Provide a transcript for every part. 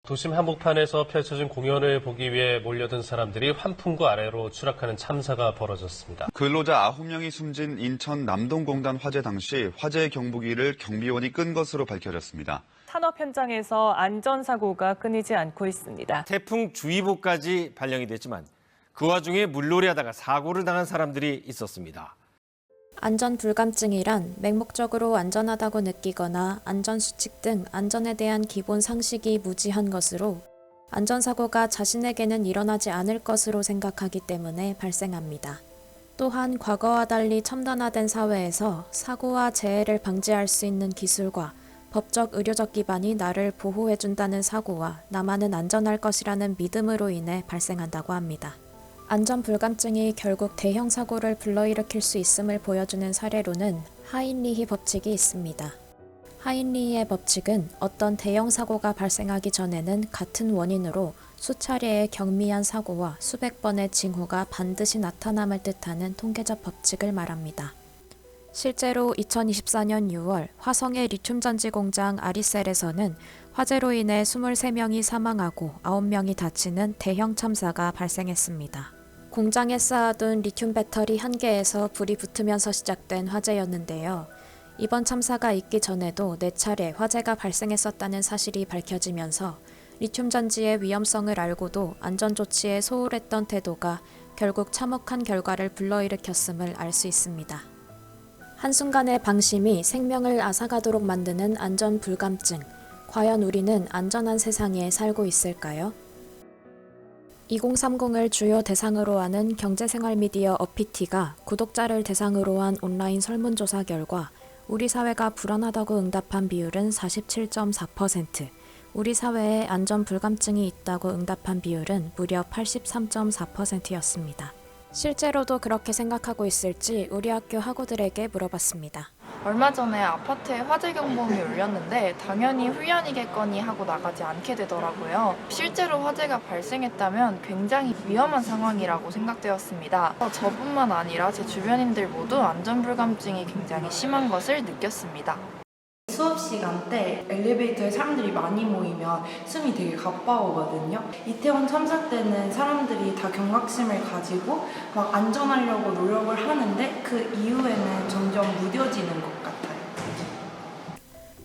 도심 한복판에서 펼쳐진 공연을 보기 위해 몰려든 사람들이 환풍구 아래로 추락하는 참사가 벌어졌습니다. 근로자 9명이 숨진 인천 남동공단 화재 당시 화재 경보기를 경비원이 끈 것으로 밝혀졌습니다. 산업 현장에서 안전사고가 끊이지 않고 있습니다. 태풍주의보까지 발령이 됐지만 그 와중에 물놀이하다가 사고를 당한 사람들이 있었습니다. 안전불감증이란 맹목적으로 안전하다고 느끼거나 안전수칙 등 안전에 대한 기본 상식이 무지한 것으로 안전사고가 자신에게는 일어나지 않을 것으로 생각하기 때문에 발생합니다. 또한 과거와 달리 첨단화된 사회에서 사고와 재해를 방지할 수 있는 기술과 법적 의료적 기반이 나를 보호해준다는 사고와 나만은 안전할 것이라는 믿음으로 인해 발생한다고 합니다. 안전불감증이 결국 대형 사고를 불러일으킬 수 있음을 보여주는 사례로는 하인리히 법칙이 있습니다. 하인리히의 법칙은 어떤 대형 사고가 발생하기 전에는 같은 원인으로 수차례의 경미한 사고와 수백 번의 징후가 반드시 나타남을 뜻하는 통계적 법칙을 말합니다. 실제로 2024년 6월 화성의 리튬전지 공장 아리셀에서는 화재로 인해 23명이 사망하고 9명이 다치는 대형 참사가 발생했습니다. 공장에 쌓아둔 리튬 배터리 1개에서 불이 붙으면서 시작된 화재였는데요. 이번 참사가 있기 전에도 4차례 화재가 발생했었다는 사실이 밝혀지면서 리튬 전지의 위험성을 알고도 안전조치에 소홀했던 태도가 결국 참혹한 결과를 불러일으켰음을 알 수 있습니다. 한순간의 방심이 생명을 앗아가도록 만드는 안전불감증. 과연 우리는 안전한 세상에 살고 있을까요? 2030을 주요 대상으로 하는 경제생활 미디어 어피티가 구독자를 대상으로 한 온라인 설문조사 결과 우리 사회가 불안하다고 응답한 비율은 47.4%, 우리 사회에 안전불감증이 있다고 응답한 비율은 무려 83.4%였습니다. 실제로도 그렇게 생각하고 있을지 우리 학교 학우들에게 물어봤습니다. 얼마 전에 아파트에 화재 경보음이 울렸는데 당연히 훈련이겠거니 하고 나가지 않게 되더라고요. 실제로 화재가 발생했다면 굉장히 위험한 상황이라고 생각되었습니다. 저뿐만 아니라 제 주변인들 모두 안전불감증이 굉장히 심한 것을 느꼈습니다. 수업 시간 때 엘리베이터에 사람들이 많이 모이면 숨이 되게 가빠오거든요. 이태원 참사 때는 사람들이 다 경각심을 가지고 막 안전하려고 노력을 하는데 그 이후에는 점점 무뎌지는 것 같아요.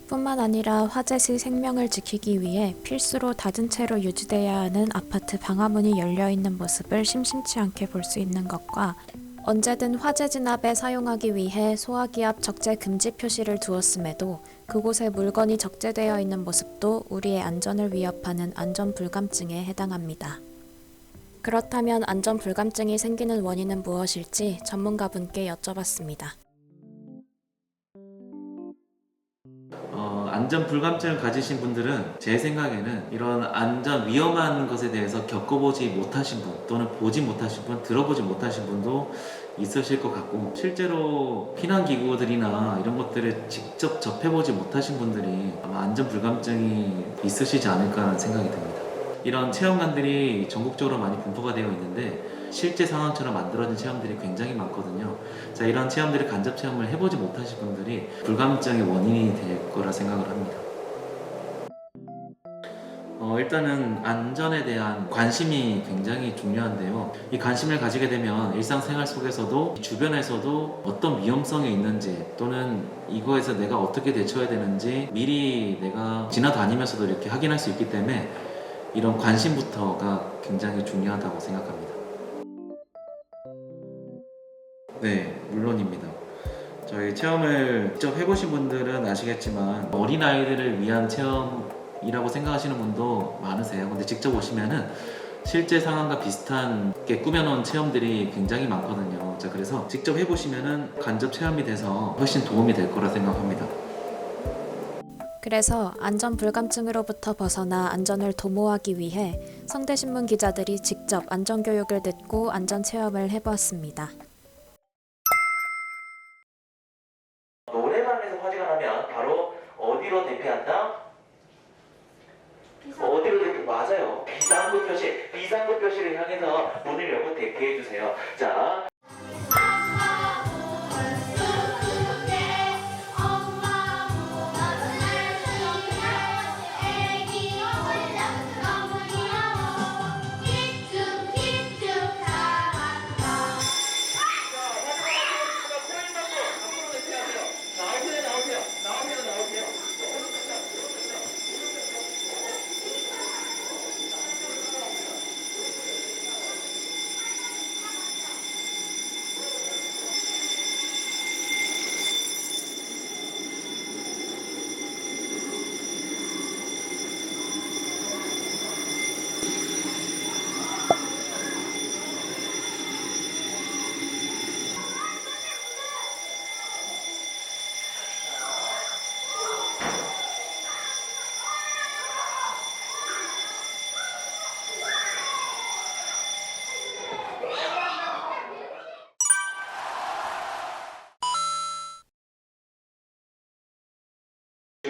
뿐만 아니라 화재 시 생명을 지키기 위해 필수로 닫은 채로 유지돼야 하는 아파트 방화문이 열려있는 모습을 심심치 않게 볼 수 있는 것과 언제든 화재 진압에 사용하기 위해 소화기압 적재 금지 표시를 두었음에도 그곳에 물건이 적재되어 있는 모습도 우리의 안전을 위협하는 안전불감증에 해당합니다. 그렇다면 안전불감증이 생기는 원인은 무엇일지 전문가분께 여쭤봤습니다. 안전 불감증을 가지신 분들은 제 생각에는 이런 안전 위험한 것에 대해서 겪어보지 못하신 분 또는 보지 못하신 분, 들어보지 못하신 분도 있으실 것 같고 실제로 피난기구들이나 이런 것들을 직접 접해보지 못하신 분들이 아마 안전 불감증이 있으시지 않을까 생각이 듭니다. 이런 체험관들이 전국적으로 많이 분포가 되어 있는데 실제 상황처럼 만들어진 체험들이 굉장히 많거든요. 자, 이런 체험들을 간접 체험을 해보지 못하신 분들이 불감증의 원인이 될 거라 생각을 합니다. 일단은 안전에 대한 관심이 굉장히 중요한데요. 이 관심을 가지게 되면 일상생활 속에서도 주변에서도 어떤 위험성이 있는지 또는 이거에서 내가 어떻게 대처해야 되는지 미리 내가 지나다니면서도 이렇게 확인할 수 있기 때문에 이런 관심부터가 굉장히 중요하다고 생각합니다. 네, 물론입니다. 저희 체험을 직접 해보신 분들은 아시겠지만 어린아이들을 위한 체험이라고 생각하시는 분도 많으세요. 근데 직접 오시면은 실제 상황과 비슷한 게 꾸며놓은 체험들이 굉장히 많거든요. 자, 그래서 직접 해보시면은 간접 체험이 돼서 훨씬 도움이 될 거라 생각합니다. 그래서 안전불감증으로부터 벗어나 안전을 도모하기 위해 성대신문 기자들이 직접 안전교육을 듣고 안전체험을 해보았습니다. 노래방에서 화재가 나면 바로 어디로 대피한다? 어디로 대피? 맞아요. 비상구 표시를 향해서 문을 열고 대피해주세요. 자.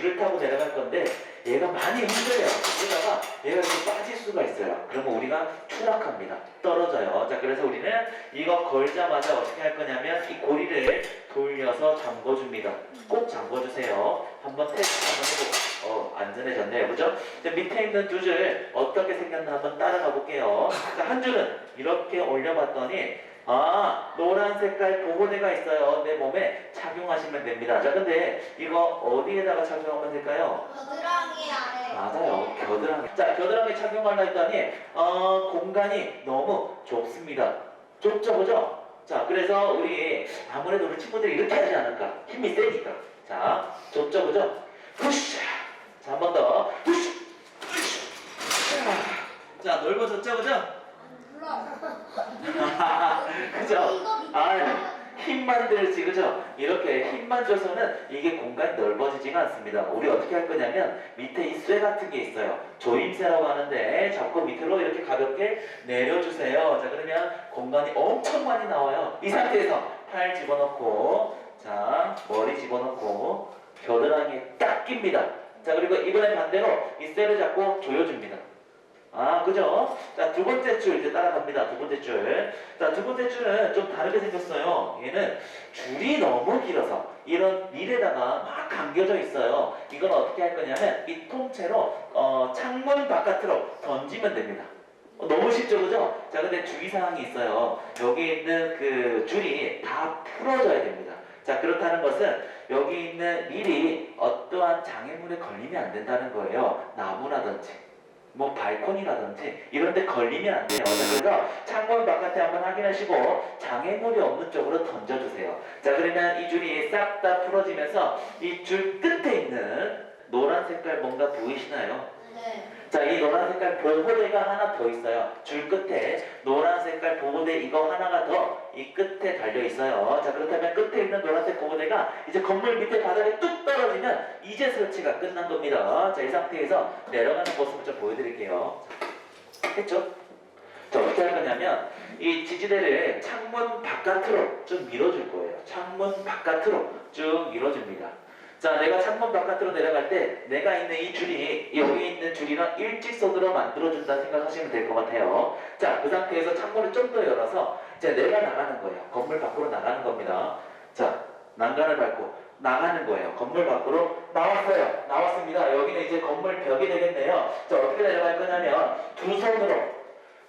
줄을 타고 내려갈 건데 얘가 많이 흔들려요. 그러다가 얘가 이렇게 빠질 수가 있어요. 그러면 우리가 추락합니다. 떨어져요. 자, 그래서 우리는 이거 걸자마자 어떻게 할 거냐면 이 고리를 돌려서 잠궈줍니다. 꼭 잠궈주세요. 한번 테스트 한번 해보고 안전해졌네요. 그죠? 자, 밑에 있는 두 줄 어떻게 생겼나 한번 따라가 볼게요. 자, 한 줄은 이렇게 올려봤더니 노란 색깔 보호대가 있어요. 내 몸에 착용하시면 됩니다. 자, 근데 이거 어디에다가 착용하면 될까요? 겨드랑이 아래. 맞아요. 겨드랑이. 자, 겨드랑이 착용하려 했더니 공간이 너무 좁습니다. 좁죠, 그죠? 자, 그래서 우리 아무래도 우리 친구들이 이렇게 하지 않을까? 힘이 세니까. 자, 좁죠, 그죠? 푸쉬. 자, 한 번 더. 푸쉬. 자, 넓어졌죠, 그죠? 그죠? 힘만 들지, 그죠? 이렇게 힘만 줘서는 이게 공간이 넓어지지가 않습니다. 우리 어떻게 할 거냐면 밑에 이 쇠 같은 게 있어요. 조임쇠라고 하는데 잡고 밑으로 이렇게 가볍게 내려주세요. 자, 그러면 공간이 엄청 많이 나와요. 이 상태에서 팔 집어넣고, 자, 머리 집어넣고, 겨드랑이에 딱 낍니다. 자, 그리고 이번엔 반대로 이 쇠를 잡고 조여줍니다. 그죠? 자, 두 번째 줄 이제 따라갑니다. 두 번째 줄. 자, 두 번째 줄은 좀 다르게 생겼어요. 얘는 줄이 너무 길어서 이런 밀에다가 막 감겨져 있어요. 이건 어떻게 할 거냐면 이 통째로 창문 바깥으로 던지면 됩니다. 너무 쉽죠, 그죠? 자, 근데 주의사항이 있어요. 여기 있는 그 줄이 다 풀어져야 됩니다. 자, 그렇다는 것은 여기 있는 밀이 어떠한 장애물에 걸리면 안 된다는 거예요. 나무라든지 뭐 발코니라든지 이런 데 걸리면 안 돼요. 그래서 창문 바깥에 한번 확인하시고 장애물이 없는 쪽으로 던져주세요. 자, 그러면 이 줄이 싹 다 풀어지면서 이 줄 끝에 있는 노란 색깔 뭔가 보이시나요? 네. 자, 이 노란 색깔 보호대가 하나 더 있어요. 줄 끝에 노란 색깔 보호대 이거 하나가 더 이 끝에 달려 있어요. 자, 그렇다면 끝에 있는 노란색 보호대가 이제 건물 밑에 바닥에 뚝 떨어지면 이제 설치가 끝난 겁니다. 자, 이 상태에서 내려가는 모습을 좀 보여드릴게요. 했죠? 자, 어떻게 할 거냐면 이 지지대를 창문 바깥으로 좀 밀어줄 거예요. 창문 바깥으로 쭉 밀어줍니다. 자, 내가 창문 바깥으로 내려갈 때 내가 있는 이 줄이 여기 있는 줄이랑 일직선으로 만들어준다 생각하시면 될 것 같아요. 자, 그 상태에서 창문을 좀 더 열어서 이제 내가 나가는 거예요. 건물 밖으로 나가는 겁니다. 자, 난간을 밟고 나가는 거예요. 건물 밖으로 나왔어요. 나왔습니다. 여기는 이제 건물 벽이 되겠네요. 자, 어떻게 내려갈 거냐면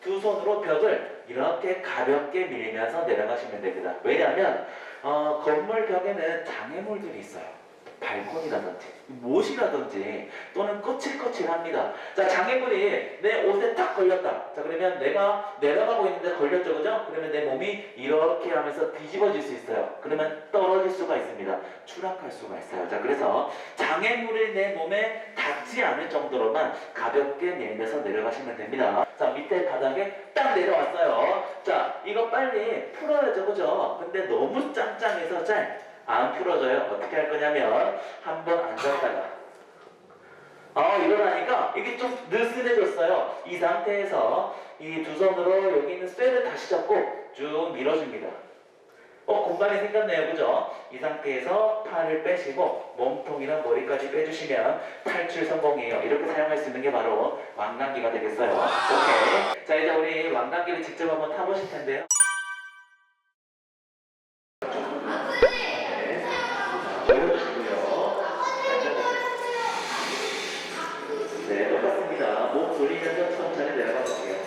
두 손으로 벽을 이렇게 가볍게 밀면서 내려가시면 됩니다. 왜냐하면 건물 벽에는 장애물들이 있어요. 발코니라든지 못이라든지 또는 거칠거칠합니다. 자, 장애물이 내 옷에 딱 걸렸다. 자, 그러면 내가 내려가고 있는데 걸렸죠, 그죠? 그러면 내 몸이 이렇게 하면서 뒤집어질 수 있어요. 그러면 떨어질 수가 있습니다. 추락할 수가 있어요. 자, 그래서 장애물이 내 몸에 닿지 않을 정도로만 가볍게 밀면서 내려가시면 됩니다. 자, 밑에 바닥에 딱 내려왔어요. 자, 이거 빨리 풀어야죠, 그죠? 근데 너무 짱짱해서 안 풀어져요. 어떻게 할 거냐면 한번 앉았다가 일어나니까 이게 좀 느슨해졌어요. 이 상태에서 이 두 손으로 여기 있는 쇠를 다시 잡고 쭉 밀어줍니다. 공간이 생겼네요, 그죠? 이 상태에서 팔을 빼시고 몸통이랑 머리까지 빼주시면 탈출 성공이에요. 이렇게 사용할 수 있는 게 바로 왕관기가 되겠어요. 오케이. 자, 이제 우리 왕관기를 직접 한번 타보실 텐데요. 네, 똑같습니다. 몸 돌리면서 천천히 내려가 볼게요.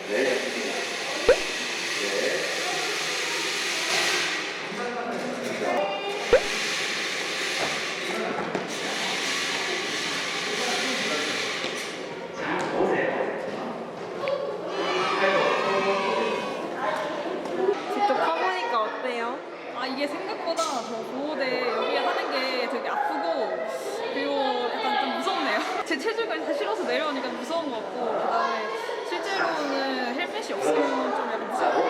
네, 좋습니다. 네. 자, 보세요. 직접 타보니까 어때요? 이게 생각보다 저 보호대 여기 하는 게 되게 아프고 그리고 약간 좀 무섭네요. 제 체중을 다 실어서 내려오니까 무서운 것 같고 그다음에 실제로는 헬멧이 없으면 좀 약간 무서워.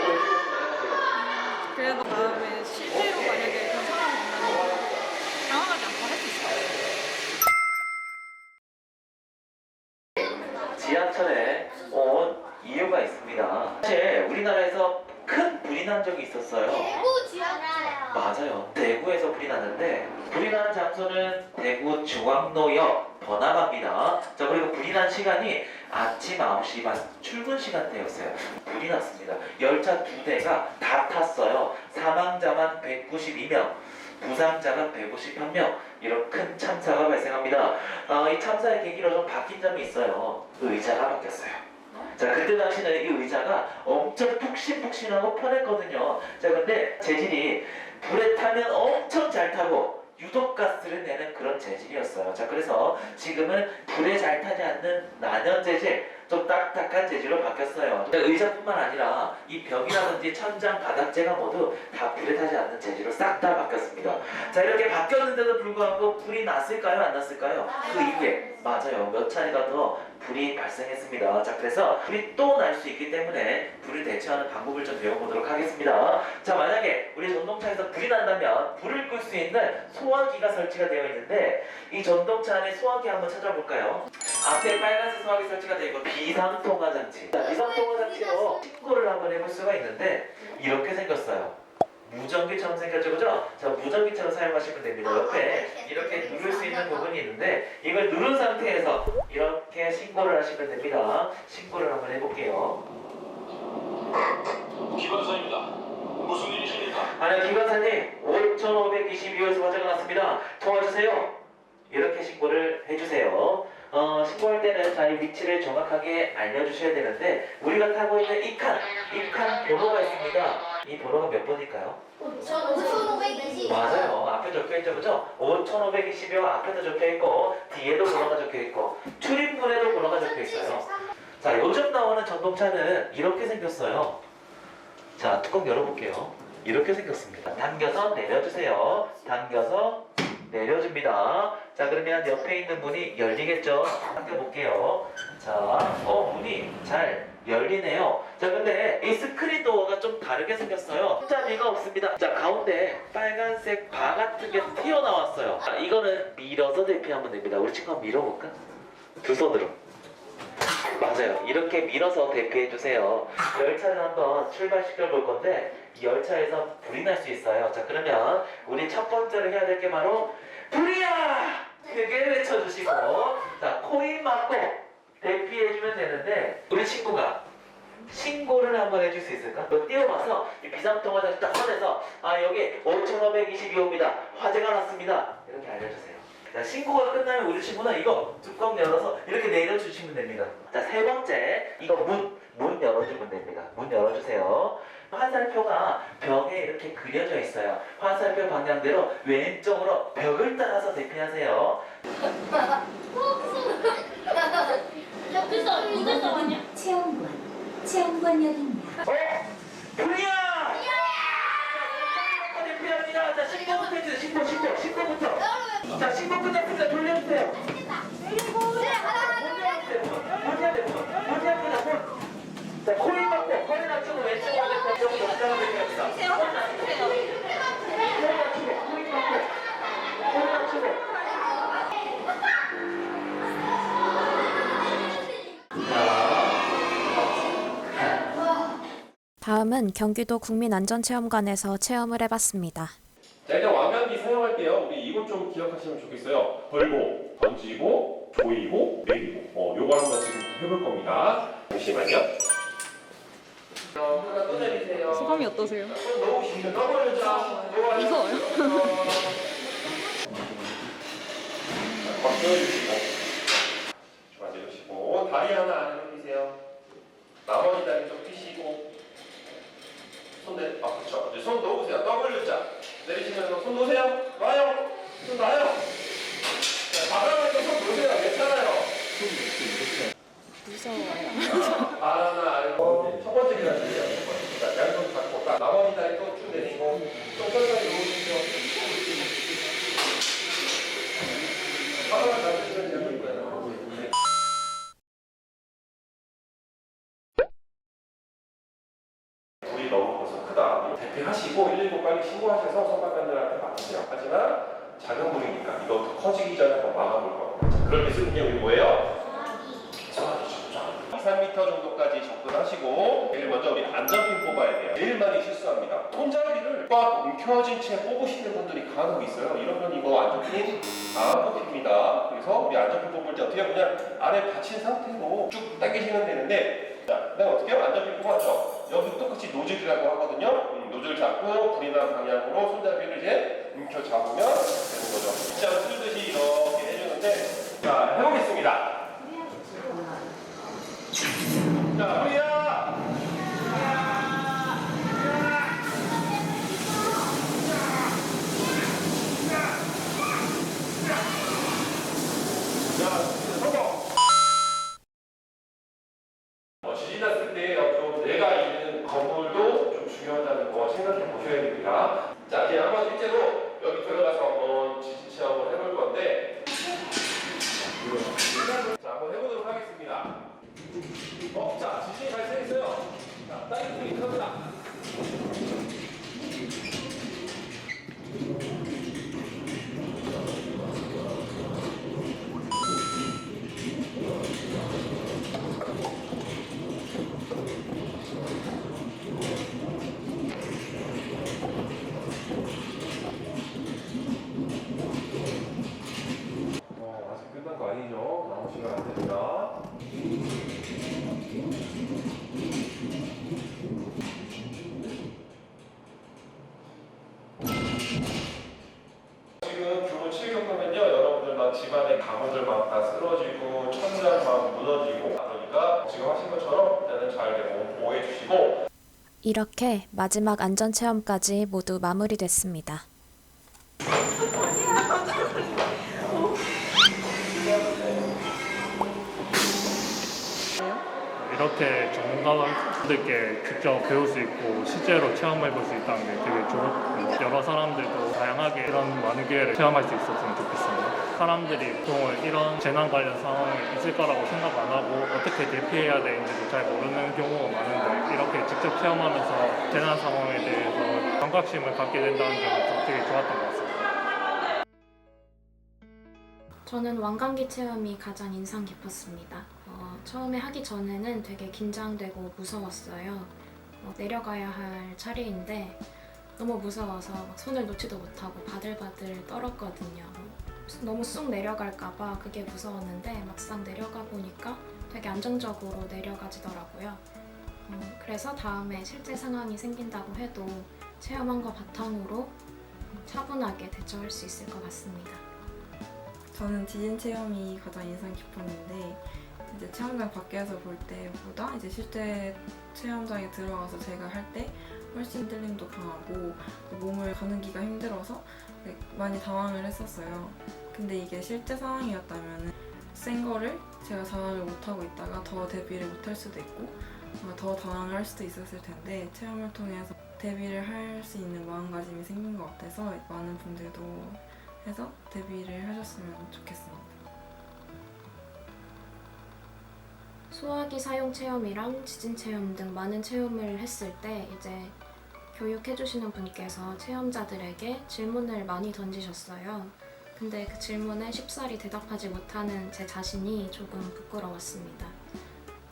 그래도 다음에 실제로 만약에 그런 상황이 오면 당황하지 않고 할 수 있어요. 지하철에 온 이유가 있습니다. 사실 우리나라에서 큰 불이 나 난 적이 있었어요. 맞아요. 대구에서 불이 났는데 불이 난 장소는 대구 중앙로역 번화가입니다. 자, 그리고 불이 난 시간이 아침 9시 반 출근 시간대였어요. 불이 났습니다. 열차 2대가 다 탔어요. 사망자만 192명, 부상자가 151명. 이런 큰 참사가 발생합니다. 이 참사의 계기로 좀 바뀐 점이 있어요. 의자가 바뀌었어요. 자, 그때 당시는 이 의자가 엄청 푹신푹신하고 편했거든요. 자, 근데 재질이 불에 타면 엄청 잘 타고 유독가스를 내는 그런 재질이었어요. 자, 그래서 지금은 불에 잘 타지 않는 난연 재질, 좀 딱딱한 재질로 바뀌었어요. 의자뿐만 아니라 이 벽이라든지 천장, 바닥재가 모두 다 불에 타지 않는 재질로 싹 다 바뀌었습니다. 자, 이렇게 바뀌었는데도 불구하고 불이 났을까요? 안 났을까요? 그 이후에 맞아요. 몇 차례가 더 불이 발생했습니다. 자, 그래서 불이 또 날 수 있기 때문에 불을 대처하는 방법을 좀 배워보도록 하겠습니다. 자, 만약에 우리 전동차에서 불이 난다면 불을 끌 수 있는 소화기가 설치가 되어 있는데 이 전동차 안에 소화기 한번 찾아볼까요? 앞에 빨간색 소화기 설치가 되어 있고 비상통화 장치. 자, 비상통화 장치로 신고를 한번 해볼 수가 있는데 이렇게 생겼어요. 무전기처럼 생겼죠, 그죠? 자, 무전기처럼 사용하시면 됩니다. 옆에 이렇게 누를 수 있는 부분이 있는데 이걸 누른 상태에서 이렇게 신고를 하시면 됩니다. 신고를 한번 해볼게요. 기관사입니다. 무슨 일이십니까? 아니요, 기관사님, 5522호에서 화재가 났습니다. 통화주세요. 이렇게 신고를 해주세요. 신고할 때는 자기 위치를 정확하게 알려주셔야 되는데 우리가 타고 있는 이 칸 번호가 있습니다. 이 번호가 몇 번일까요? 5520. 맞아요. 앞에 적혀있죠, 그죠? 5520이요. 앞에도 적혀있고 뒤에도 번호가 적혀있고 출입문에도 번호가 적혀있어요. 자, 요즘 나오는 전동차는 이렇게 생겼어요. 자, 뚜껑 열어볼게요. 이렇게 생겼습니다. 당겨서 내려주세요. 당겨서 내려줍니다. 자, 그러면 옆에 있는 문이 열리겠죠? 당겨볼게요. 자, 문이 잘 열리네요. 자, 근데 이 스크린 도어가 좀 다르게 생겼어요. 손잡이가 없습니다. 자, 가운데 빨간색 바 같은 게 튀어나왔어요. 자, 이거는 밀어서 대피하면 됩니다. 우리 친구 한번 밀어볼까? 두 손으로. 맞아요. 이렇게 밀어서 대피해주세요. 열차를 한번 출발시켜 볼 건데 이 열차에서 불이 날 수 있어요. 자, 그러면 우리 첫 번째로 해야 될 게 바로 불이야! 크게 외쳐주시고 자, 코인 맞고 대피해주면 되는데 우리 친구가 신고를 한번 해줄 수 있을까? 뛰어와서 이 비상통화장치 딱 꺼내서 여기 5522호입니다. 화재가 났습니다. 이렇게 알려주세요. 자, 신고가 끝나면 우리 친구는 이거 뚜껑 열어서 이렇게 내려주시면 됩니다. 자, 세 번째 이거 문 열어주면 됩니다. 문 열어주세요. 화살표가 벽에 이렇게 그려져 있어요. 화살표 방향대로 왼쪽으로 벽을 따라서 대피하세요. 체험관역입니다. 불이야! 대피합니다. 자, 신고부터 해주세요. 신고부터. 자, 신고 끝났습니다. 돌려주세요. 자, 코인 맞고 코인 맞추고 왼쪽으로 왼쪽으로 연장을 대피합니다. 코인 맞추고 코인 맞추고 다음은 경기도 국민안전체험관에서 체험을 해봤습니다. 자, 일단 왕관기 사용할게요. 우리 이것 좀 기억하시면 좋겠어요. 걸고, 던지고, 조이고, 내리고. 요거 한번 지금 해볼 겁니다. 잠시만요. 소감이 어떠세요? 무서워요. 박수 해주시고. 좋아, 내려주시고. 다리 하나 안으로 펴세요. 나머지 다리 좀 펴시고. 그렇죠. 이제 손 놓으세요. W자. 내리시면서 손 놓으세요. 놔요. 손 놔요. 바닥에 손 놓으세요. 괜찮아요. 무서워요. 하나 알고 첫 번째 계단이에요. 자, 양손 잡고 딱 나머지 다리 또 쭉 내리고 좀 천천히 놓으시죠. 바닥을 잡으시면 되는 거예요. 불이 너무 벌써 크다. 대피하시고 119 빨리 신고하셔서 소방관들한테 맡기세요. 하지만 작은 불이니까 이거 더 커지기 전에 한번 막아볼 겁니다. 그럴 때 쓰는 게 우리 뭐예요? 소화기죠. 3m 정도까지 접근하시고 제일 먼저 우리 안전핀 뽑아야 돼요. 제일 많이 실수합니다. 손잡이를 꽉 움켜쥔 채 뽑으시는 분들이 간혹 있어요. 이러면 이거 안전핀 안 뽑힙니다. 그래서 우리 안전핀 뽑을 때 어떻게 그냥 아래 받친 상태로 쭉 당기시면 되는데, 자, 그다음 어떻게 해요? 안전핀 뽑았죠? 여기 똑같이 노즐이라고 하거든요. 노즐 잡고 불이 난 방향으로 손잡이를 이제 움켜 잡으면 되는 거죠. 진짜 쓰듯이 이렇게 해주는데, 자, 해보겠습니다. 자, 우리야! 지진 났을 때 좀 내가 있는 건물도 좀 중요하다는 거 생각해 보셔야 됩니다. 자, 이제 한번 실제로 여기 들어가서 한번 지진 체험을 해볼 건데, 자, 한번 해보도록 하겠습니다. 자, 지진이 발생했어요. 자, 땅이 불이 큽니다. 아직 끝난 거 아니죠? 남은 시간 안 됩니다. 지금 규모 7경보면요, 여러분들 막 집안의 가구들 막 다 쓰러지고 천장 막 무너지고, 그러니까 지금 하신 것처럼 일단은 잘 보호해 주시고. 이렇게 마지막 안전체험까지 모두 마무리됐습니다. 이렇게 전문가들께 직접 배울 수 있고 실제로 체험해 볼 수 있다는 게 되게 좋고, 여러 사람들도 다양하게 이런 많은 기회를 체험할 수 있었으면 좋겠습니다. 사람들이 보통 이런 재난 관련 상황이 있을 거라고 생각 안 하고 어떻게 대피해야 되는지도 잘 모르는 경우가 많은데, 이렇게 직접 체험하면서 재난 상황에 대해서 경각심을 갖게 된다는 점이 되게 좋았던 것 같습니다. 저는 왕관기 체험이 가장 인상 깊었습니다. 처음에 하기 전에는 되게 긴장되고 무서웠어요. 내려가야 할 차례인데 너무 무서워서 막 손을 놓지도 못하고 바들바들 떨었거든요. 너무 쑥 내려갈까봐 그게 무서웠는데 막상 내려가 보니까 되게 안정적으로 내려가지더라고요. 그래서 다음에 실제 상황이 생긴다고 해도 체험한 거 바탕으로 차분하게 대처할 수 있을 것 같습니다. 저는 지진 체험이 가장 인상 깊었는데, 이제 체험장 밖에서 볼 때보다 이제 실제 체험장에 들어가서 제가 할 때 훨씬 흔들림도 강하고 몸을 가누기가 힘들어서 많이 당황을 했었어요. 근데 이게 실제 상황이었다면 센 거를 제가 상황을 못하고 있다가 더 대비를 못할 수도 있고 더 당황을 할 수도 있었을 텐데, 체험을 통해서 대비를 할 수 있는 마음가짐이 생긴 것 같아서 많은 분들도 해서 대비를 하셨으면 좋겠습니다. 소화기 사용 체험이랑 지진 체험 등 많은 체험을 했을 때 이제 교육해주시는 분께서 체험자들에게 질문을 많이 던지셨어요. 근데 그 질문에 쉽사리 대답하지 못하는 제 자신이 조금 부끄러웠습니다.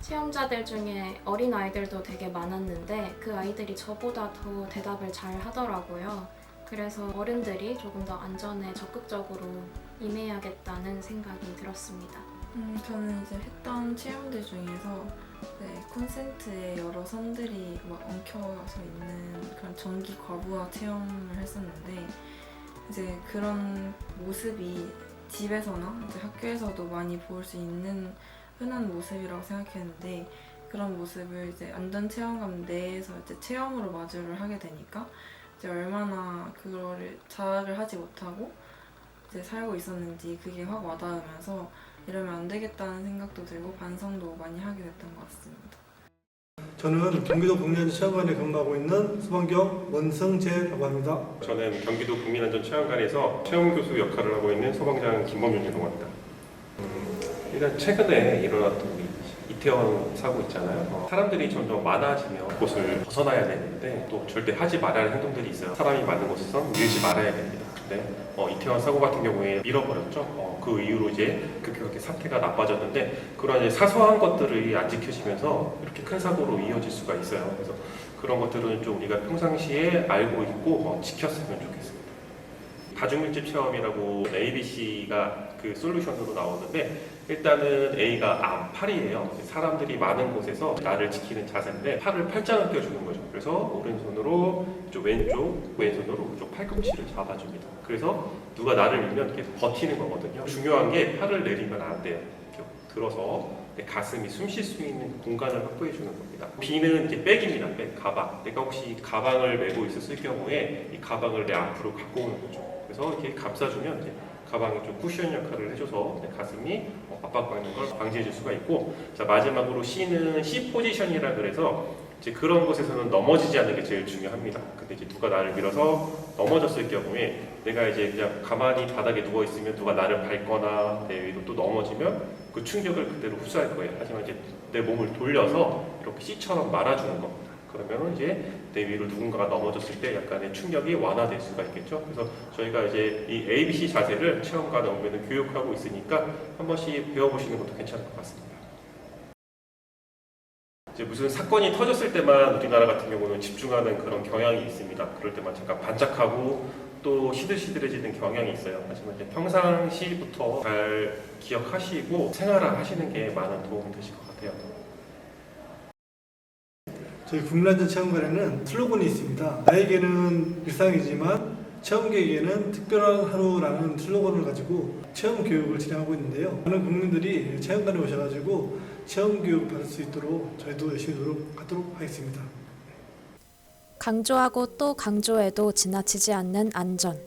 체험자들 중에 어린 아이들도 되게 많았는데 그 아이들이 저보다 더 대답을 잘 하더라고요. 그래서 어른들이 조금 더 안전에 적극적으로 임해야겠다는 생각이 들었습니다. 저는 이제 했던 체험들 중에서 콘센트에 여러 선들이 막 엉켜서 있는 그런 전기 과부하 체험을 했었는데, 이제 그런 모습이 집에서나 이제 학교에서도 많이 볼 수 있는 흔한 모습이라고 생각했는데, 그런 모습을 이제 안전체험관 내에서 이제 체험으로 마주를 하게 되니까 이제 얼마나 그거를 자학을 하지 못하고 이제 살고 있었는지 그게 확 와닿으면서 이러면 안 되겠다는 생각도 들고 반성도 많이 하게 됐던 것 같습니다. 저는 경기도 국민안전체험관에 근무하고 있는 소방경 원성재라고 합니다. 저는 경기도 국민안전체험관에서 체험교수 역할을 하고 있는 소방장 김범윤이라고 합니다. 일단 최근에 일어났던 우리 이태원 사고 있잖아요. 사람들이 점점 많아지면 그곳을 벗어나야 되는데 또 절대 하지 말아야 할 행동들이 있어요. 사람이 많은 곳에서 밀지 말아야 됩니다. 근데 이태원 사고 같은 경우에 밀어버렸죠. 그 이후로 이제 급격하게 상태가 나빠졌는데 그런 이제 사소한 것들이 안 지켜지면서 이렇게 큰 사고로 이어질 수가 있어요. 그래서 그런 것들은 좀 우리가 평상시에 알고 있고 지켰으면 좋겠습니다. 다중밀집 체험이라고 ABC가 그 솔루션으로 나오는데 일단은 A가 팔이에요. 사람들이 많은 곳에서 나를 지키는 자세인데 팔을 팔짱을 껴주는 거죠. 그래서 오른손으로 이쪽 왼손으로 이쪽 팔꿈치를 잡아줍니다. 그래서 누가 나를 밀면 계속 버티는 거거든요. 중요한 게 팔을 내리면 안 돼요. 이렇게 들어서 내 가슴이 숨 쉴 수 있는 공간을 확보해 주는 겁니다. B는 이제 백입니다. 백, 가방. 내가 혹시 가방을 메고 있었을 경우에 이 가방을 내 앞으로 갖고 오는 거죠. 그래서 이렇게 감싸주면 이제 가방이 좀 쿠션 역할을 해줘서 내 가슴이 압박받는 걸 방지해 줄 수가 있고, 자 마지막으로 C는 C 포지션이라 그래서 이제 그런 곳에서는 넘어지지 않는 게 제일 중요합니다. 근데 이제 누가 나를 밀어서 넘어졌을 경우에 내가 이제 그냥 가만히 바닥에 누워 있으면 누가 나를 밟거나 내 위로 또 넘어지면 그 충격을 그대로 흡수할 거예요. 하지만 이제 내 몸을 돌려서 이렇게 C처럼 말아주는 겁니다. 그러면 이제 내 위로 누군가가 넘어졌을 때 약간의 충격이 완화될 수가 있겠죠. 그래서 저희가 이제 이 ABC 자세를 체험관에 오면 교육하고 있으니까 한 번씩 배워보시는 것도 괜찮을 것 같습니다. 이제 무슨 사건이 터졌을 때만 우리나라 같은 경우는 집중하는 그런 경향이 있습니다. 그럴 때만 잠깐 반짝하고 또 시들시들해지는 경향이 있어요. 하지만 이제 평상시부터 잘 기억하시고 생활하시는 게 많은 도움이 되실 것 같아요. 저희 국민안전 체험관에는 슬로건이 있습니다. 나에게는 일상이지만 체험객에게는 특별한 하루라는 슬로건을 가지고 체험 교육을 진행하고 있는데요. 많은 국민들이 체험관에 오셔가지고 체험 교육 받을 수 있도록 저희도 열심히 노력하도록 하겠습니다. 강조하고 또 강조해도 지나치지 않는 안전.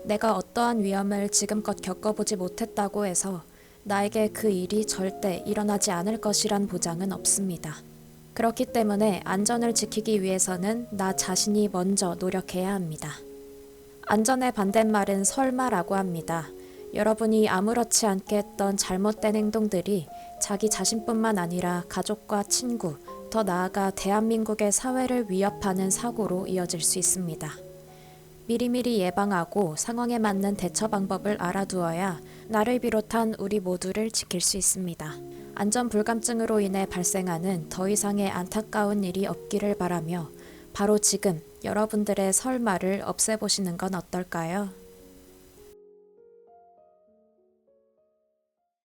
내가 어떠한 위험을 지금껏 겪어보지 못했다고 해서 나에게 그 일이 절대 일어나지 않을 것이란 보장은 없습니다. 그렇기 때문에 안전을 지키기 위해서는 나 자신이 먼저 노력해야 합니다. 안전의 반대말은 설마라고 합니다. 여러분이 아무렇지 않게 했던 잘못된 행동들이 자기 자신뿐만 아니라 가족과 친구, 더 나아가 대한민국의 사회를 위협하는 사고로 이어질 수 있습니다. 미리미리 예방하고 상황에 맞는 대처 방법을 알아두어야 나를 비롯한 우리 모두를 지킬 수 있습니다. 안전 불감증으로 인해 발생하는 더 이상의 안타까운 일이 없기를 바라며 바로 지금 여러분들의 설마를 없애보시는 건 어떨까요?